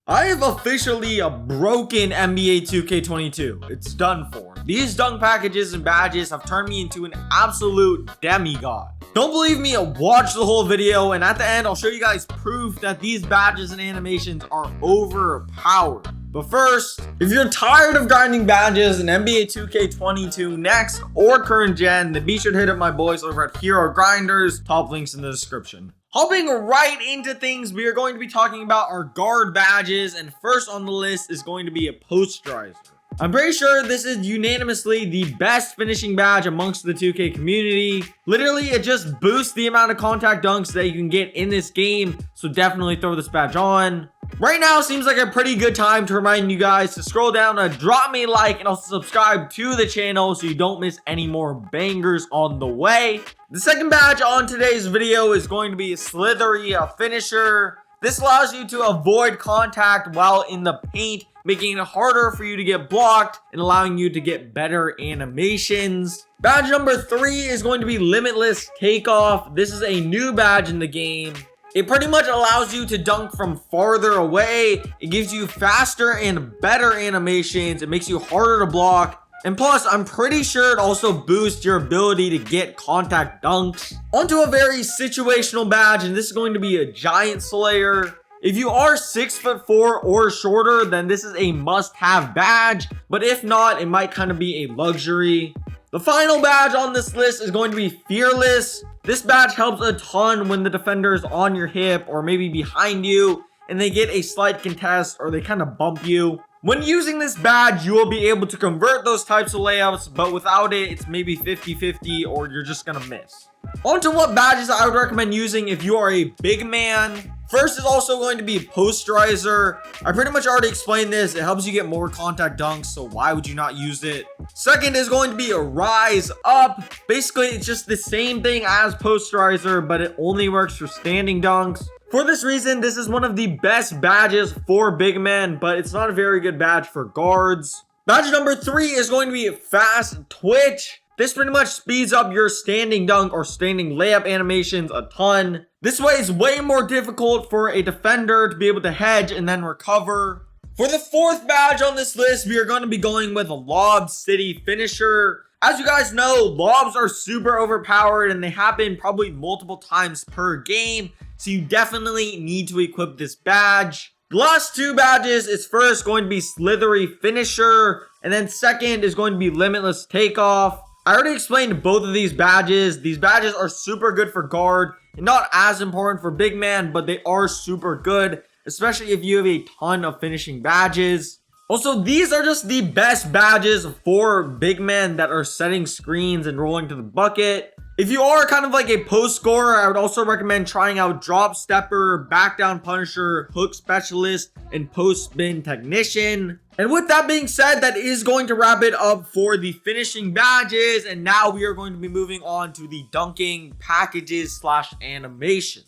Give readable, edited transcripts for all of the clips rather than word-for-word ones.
I have officially broken NBA 2K22. It's done for. These dunk packages and badges have turned me into an absolute demigod. Don't believe me? Watch the whole video, and at the end I'll show you guys proof that these badges and animations are overpowered. But first, if you're tired of grinding badges in NBA 2K22 next or current gen, then be sure to hit up my boys over at Hero Grinders. Top links in the description. Hopping right into things, we are going to be talking about our guard badges, and first on the list is going to be a posterizer. I'm pretty sure this is unanimously the best finishing badge amongst the 2K community. Literally, it just boosts the amount of contact dunks that you can get in this game, so definitely throw this badge on. Right now seems like a pretty good time to remind you guys to scroll down and drop me a like, and also subscribe to the channel so you don't miss any more bangers on the way. The second badge on today's video is going to be a slithery finisher. This allows you to avoid contact while in the paint, making it harder for you to get blocked and allowing you to get better animations. Badge number 3 is going to be limitless takeoff. This is a new badge in the game. It pretty much allows you to dunk from farther away. It gives you faster and better animations. It makes you harder to block. And plus, I'm pretty sure it also boosts your ability to get contact dunks. Onto a very situational badge, and this is going to be a giant slayer. If you are 6'4" or shorter, then this is a must-have badge. But if not, it might kind of be a luxury. The final badge on this list is going to be fearless. This badge helps a ton when the defender is on your hip or maybe behind you and they get a slight contest or they kind of bump you. When using this badge, you will be able to convert those types of layouts, but without it, it's maybe 50-50 or you're just gonna miss. On to what badges I would recommend using if you are a big man. First is also going to be posterizer. I pretty much already explained this. It helps you get more contact dunks, so why would you not use it? Second is going to be a rise up. Basically, it's just the same thing as posterizer, but it only works for standing dunks. For this reason, this is one of the best badges for big men, but it's not a very good badge for guards. Badge number 3 is going to be fast twitch. This pretty much speeds up your standing dunk or standing layup animations a ton. This way it's way more difficult for a defender to be able to hedge and then recover. For the 4th badge on this list, we are going to be going with a Lob City finisher. As you guys know, lobs are super overpowered and they happen probably multiple times per game. So you definitely need to equip this badge. The last 2 badges is first going to be slithery finisher, and then second is going to be limitless takeoff. I already explained both of these badges. These badges are super good for guard and not as important for big man, but they are super good, especially if you have a ton of finishing badges. Also, these are just the best badges for big men that are setting screens and rolling to the bucket. If you are kind of like a post scorer, I would also recommend trying out drop stepper, back down punisher, hook specialist, and post spin technician. And with that being said, that is going to wrap it up for the finishing badges. And now we are going to be moving on to the dunking packages / animations.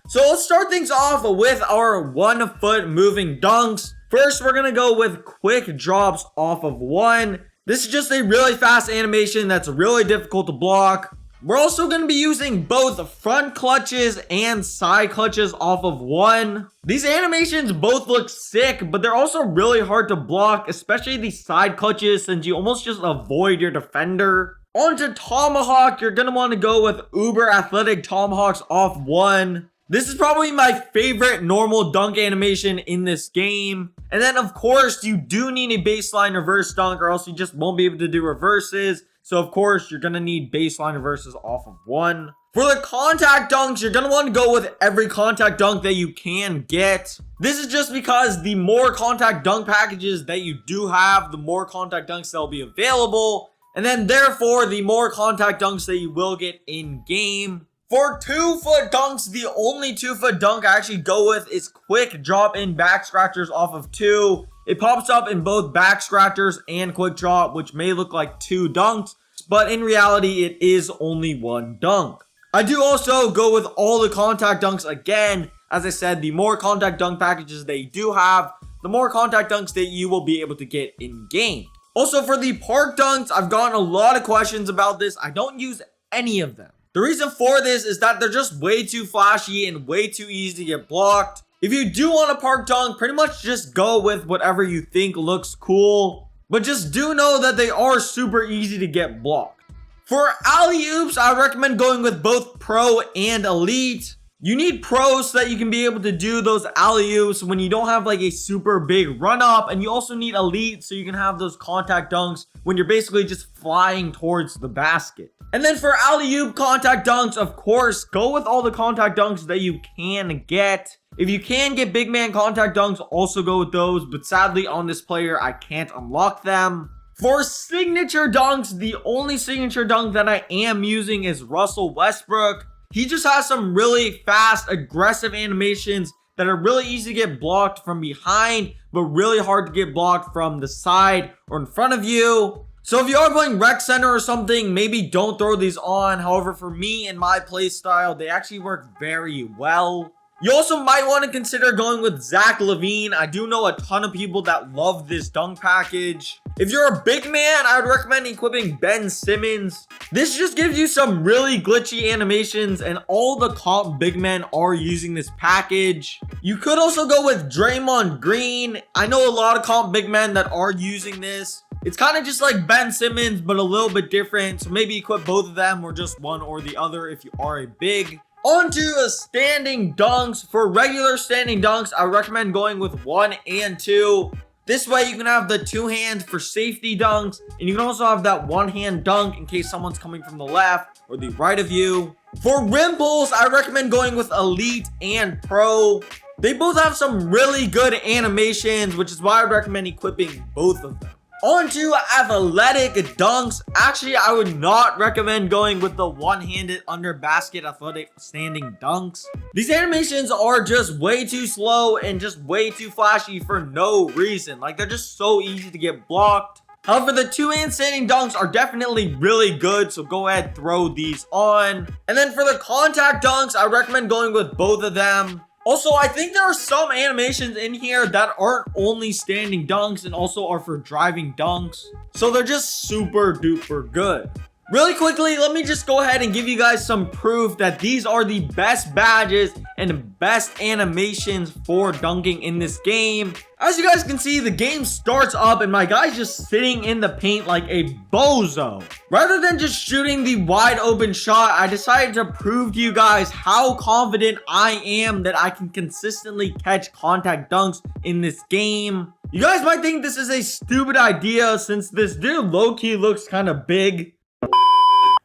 So let's start things off with our 1 foot moving dunks. First, we're going to go with quick drops off of 1. This is just a really fast animation that's really difficult to block. We're also going to be using both front clutches and side clutches off of 1. These animations both look sick, but they're also really hard to block, especially the side clutches, since you almost just avoid your defender. On to tomahawk, you're going to want to go with uber athletic tomahawks off 1. This is probably my favorite normal dunk animation in this game. And then of course, you do need a baseline reverse dunk or else you just won't be able to do reverses. So of course, you're going to need baseline reverses off of 1. For the contact dunks, you're going to want to go with every contact dunk that you can get. This is just because the more contact dunk packages that you do have, the more contact dunks that will be available. And then therefore, the more contact dunks that you will get in game. For 2 foot dunks, the only 2 foot dunk I actually go with is quick drop in back scratchers off of 2. It pops up in both back scratchers and quick drop, which may look like 2 dunks, but in reality, it is only 1 dunk. I do also go with all the contact dunks again. As I said, the more contact dunk packages they do have, the more contact dunks that you will be able to get in game. Also, for the park dunks, I've gotten a lot of questions about this. I don't use any of them. The reason for this is that they're just way too flashy and way too easy to get blocked. If you do want a park dunk, pretty much just go with whatever you think looks cool. But just do know that they are super easy to get blocked. For alley-oops, I recommend going with both Pro and Elite. You need Pro so that you can be able to do those alley-oops when you don't have like a super big run-up. And you also need Elite so you can have those contact dunks when you're basically just flying towards the basket. And then for alley-oop contact dunks, of course, go with all the contact dunks that you can get. If you can get big man contact dunks, also go with those. But sadly, on this player, I can't unlock them. For signature dunks, the only signature dunk that I am using is Russell Westbrook. He just has some really fast, aggressive animations that are really easy to get blocked from behind, but really hard to get blocked from the side or in front of you. So if you are playing rec center or something, maybe don't throw these on. However, for me and my play style, they actually work very well. You also might want to consider going with Zach LaVine. I do know a ton of people that love this dunk package. If you're a big man, I would recommend equipping Ben Simmons. This just gives you some really glitchy animations, and all the comp big men are using this package. You could also go with Draymond Green. I know a lot of comp big men that are using this. It's kind of just like Ben Simmons, but a little bit different. So maybe equip both of them or just one or the other if you are a big. On to standing dunks. For regular standing dunks, I recommend going with 1 and 2. This way you can have the 2 hands for safety dunks, and you can also have that 1 hand dunk in case someone's coming from the left or the right of you. For rim pulls, I recommend going with Elite and Pro. They both have some really good animations, which is why I recommend equipping both of them. On to athletic dunks. Actually, I would not recommend going with the one-handed under basket athletic standing dunks. These animations are just way too slow and just way too flashy for no reason. Like, they're just so easy to get blocked. However, the 2-hand standing dunks are definitely really good, so go ahead, throw these on. And then for the contact dunks, I recommend going with both of them. Also, I think there are some animations in here that aren't only standing dunks and also are for driving dunks. So they're just super duper good. Really quickly, let me just go ahead and give you guys some proof that these are the best badges and best animations for dunking in this game. As you guys can see, the game starts up and my guy's just sitting in the paint like a bozo. Rather than just shooting the wide open shot, I decided to prove to you guys how confident I am that I can consistently catch contact dunks in this game. You guys might think this is a stupid idea since this dude low-key looks kind of big.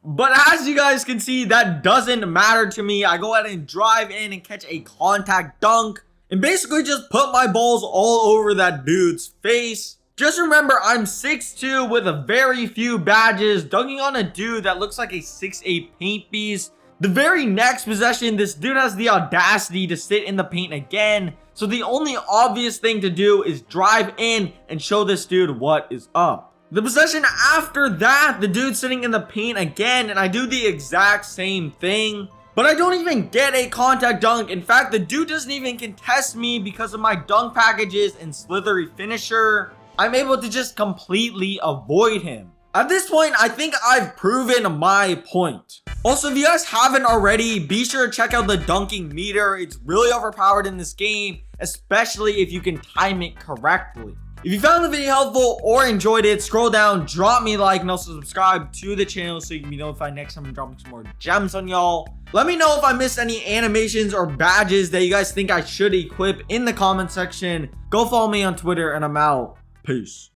But as you guys can see, that doesn't matter to me. I go ahead and drive in and catch a contact dunk and basically just put my balls all over that dude's face. Just remember, I'm 6'2" with a very few badges, dunking on a dude that looks like a 6'8" paint beast. The very next possession, this dude has the audacity to sit in the paint again. So the only obvious thing to do is drive in and show this dude what is up. The possession after that, the dude's sitting in the paint again, and I do the exact same thing. But I don't even get a contact dunk. In fact, the dude doesn't even contest me because of my dunk packages and slithery finisher. I'm able to just completely avoid him. At this point, I think I've proven my point. Also, if you guys haven't already, be sure to check out the dunking meter. It's really overpowered in this game, especially if you can time it correctly. If you found the video helpful or enjoyed it, scroll down, drop me a like, and also subscribe to the channel so you can be notified next time I'm dropping some more gems on y'all. Let me know if I missed any animations or badges that you guys think I should equip in the comment section. Go follow me on Twitter, and I'm out. Peace.